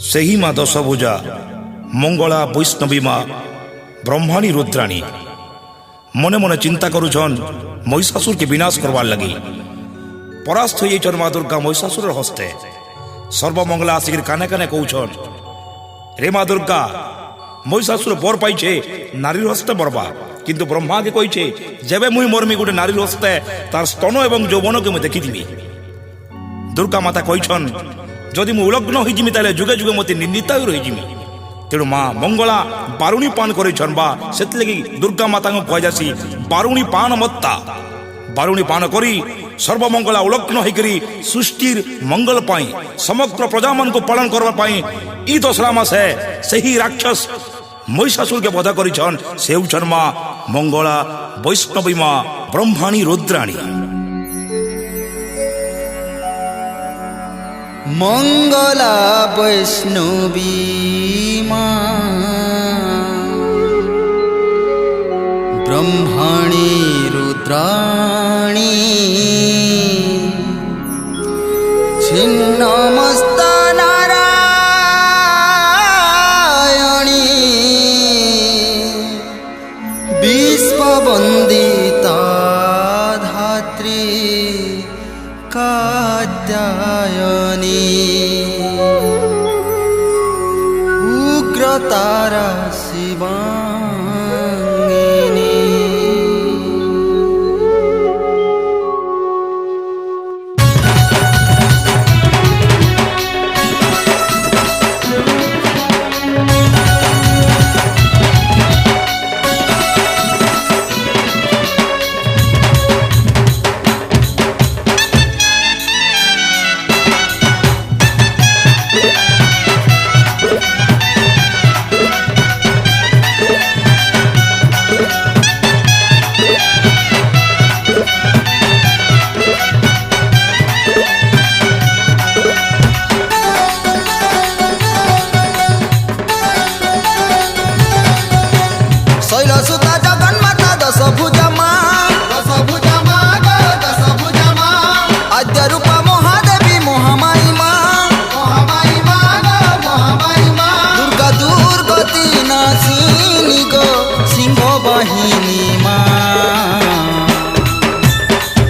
से ही माँ दशभुजा मंगला वैष्णवी माँ ब्रह्माणी रुद्राणी मने मने चिंता करुछन महिषासुर के विनाश करवार लगी। परास्त हो माँ दुर्गा महिषासुर हस्ते। सर्वमंगला आसिक काने काने कहछन रे माँ दुर्गा महिषासुर बर पाइछे नारी हस्ते मरबा, किंतु ब्रह्मा के कहिछे जेबे मुई मरमी गोटे नारी हस्ते तार स्तन एवं यौवन के मुई देखिथिबी। दुर्गा माता कहिछन जदि मु उलग्न होइजिमी ताले जुगे जुगे मते निंदिता रहिजिमी। तेणु माँ मंगला बारुणी पान करेछन बा सेतलगी दुर्गा माता को कहजासी बारुणी पान मत्ता। बारुणी पान करी सर्वमंगला उलग्न होइकरी सृष्टिर मंगल पाई समग्र प्रजा मन को पालन करबा पाई ई दशरा मासे सही राक्षस महिषासुर के वध करिछन। से उछन माँ मंगला वैष्णवी माँ ब्रह्माणी रुद्राणी। मंगला वैष्णवी माँ ब्रह्माणी रुद्राणी छिन्नमस्ता नारायणी विश्ववन्दिता धात्री कात्यायनी उग्रतारा शिवांगिनी। शैलसुता जगन्माता दशभुजा माँ आद्य रूपा महादेवी महामाई माँ दुर्गा दुर्गति नाशिनी गो सिंह वाहिनी माँ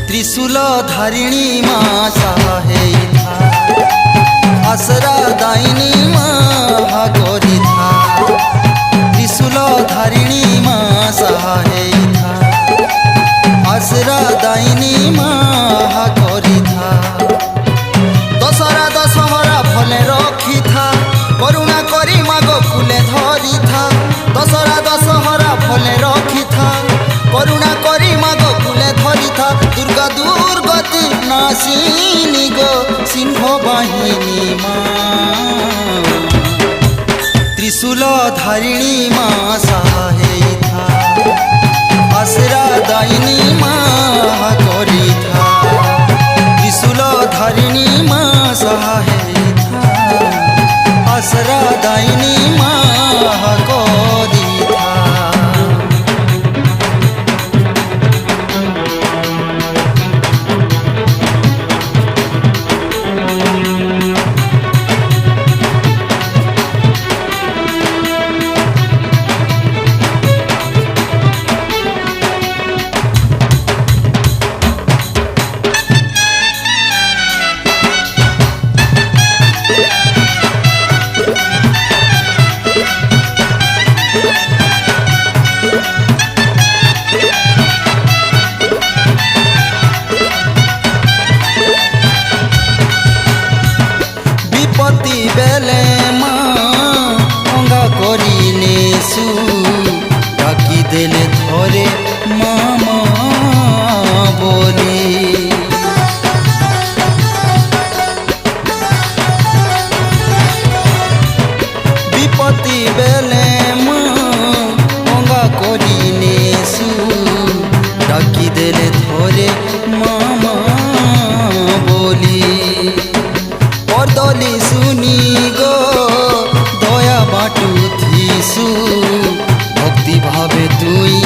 त्रिशूल धारिणी माँ सहाय था आसरा दायिनी माँ भागोरी था त्रिशूल धारिणी माँ सहाय था आसरा दायिनी माँ करी था। दशहरा दशहरा भले रखी था करुणा करी मागो फूले धरी था। दशहरा दशहरा भले रखी था करुणा करी मागो फूले धरी था। दुर्गा दुर्गति नाशिनी गो सिंह वाहिनी माँ त्रिशूल धारिणी माँ सहाय था आसरा दायिनी माँ करी था। त्रिशूल धारिणी माँ सहाय था आसरा दायिनी माँ करी था। बेले माँ अंगा करी नेसु डाकी देले थोरे मामा बोली। विपत्ति बेले माँ अंगा करी नेसु डाकी देले थोरे मामा बोली। दली सुनी गो दया बाटू थीसु भक्ति भावे तुई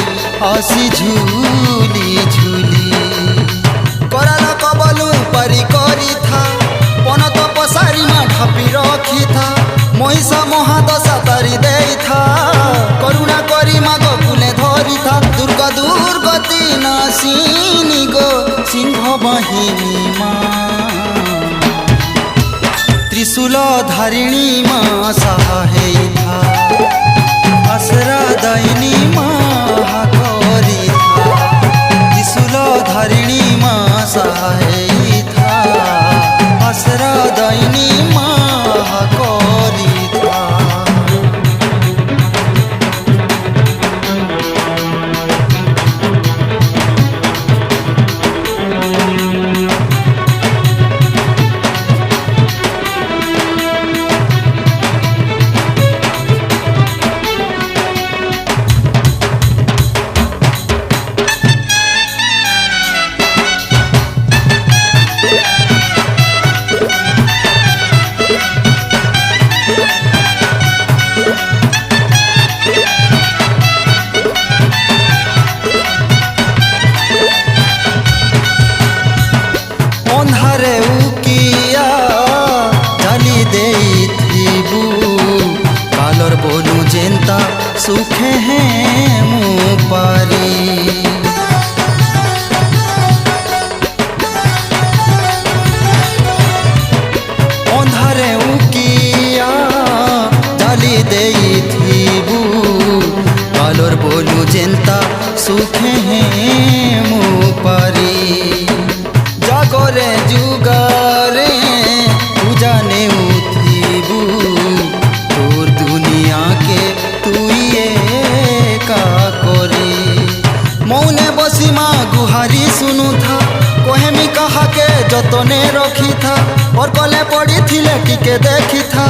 आसी झूली झूली कराल कबलू परी करी था पन तपसारी माँ ढापी रखी था। মহিষা মহাদশা তারি দেইথা করুণা করি মাগ কুলে ধরিথা দুর্গা দুর্গতি নাসিনী গো সিংহ বাহিনী মা ত্রিশূল ধারিণী মা সাহা হেইথা আসরা দাইনী মা হাকরিথা ত্রিশূল ধারিণী মা সাহা হেইথা আসরা দাইনী মা হাকরিথা ଅନ୍ଧାରେ ଉକିଆ ଜାଲି ଦେଇଥିବୁ କାଲର ବୋଲୁ ଯେନ୍ତା ସୁଖେ ମୁଁ ପାରି ଅନ୍ଧାରେ ଉକିଆ ଜାଲି ଦେଇଥିବୁ କାଲର ବୋଲୁ ଯେନ୍ତା ସୁଖେ ମୁଁ ପାରି জাগরে যুগারে পূজা নেউথিবু তোর দুনিয়াকে তুই একা করে মৌনে বসি মা গুহারি শুনুথা কহেমি কাহাকে যতনে রখিথা ওর কলে পড়িথিলে টিকে দেখিথা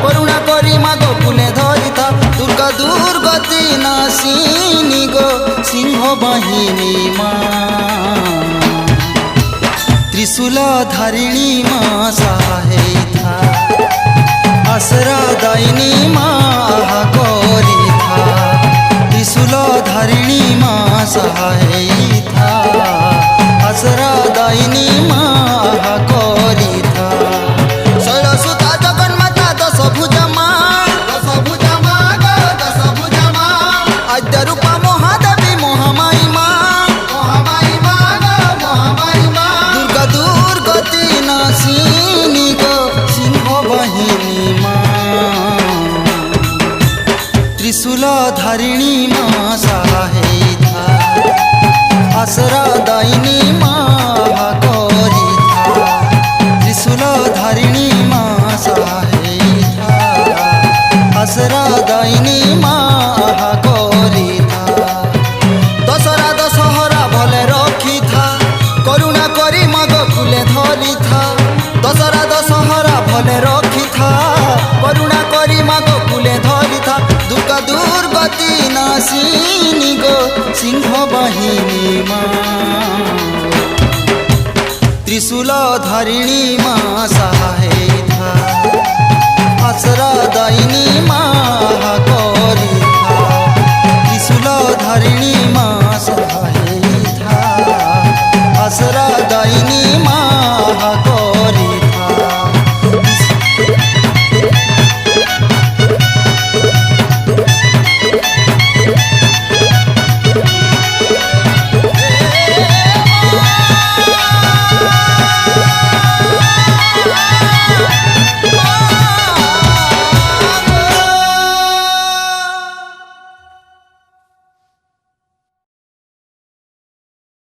করুণা করি মা গো কুলে ধরিথা দুর্গা দুর্গতি নাসিনী গো সিংহ বাহিনী মা ত্রিশূল ধারিণী মা সাহা হেইথা আসরা দাইনী মা হাকরিথা ত্রিশূল ধারিণী মা সাহা হেইথা আসরা দাইনী মা হাকরিথা শৈলসুতা জগন্মাতা দশভুজা মা গো দশভুজা মা আদ্য রূপা মহাদেবী মহামায়ী মা দুর্গতি নাসিনী গো সিংহ বাহিনী মা ত্রিশূল ধারিণী মা সাহা হেইথা আসরা দাইনী মা হাকরিথা ত্রিশূল ধারিণী মা সাহা হেইথা আসরা দাইনী মা হাকরিথা দশরা দশহরা ভলে রখিথা করুণা করি মাগ কুলে ধরিথা দশরা দশহরা ভলে রখিথা করুণা করি মাগ কুলে ধরিথা দুর্গা দুর্গতি নাসিনী গো সিংহ বাহিনী মা ত্রিশূল ধারিণী মা সাহা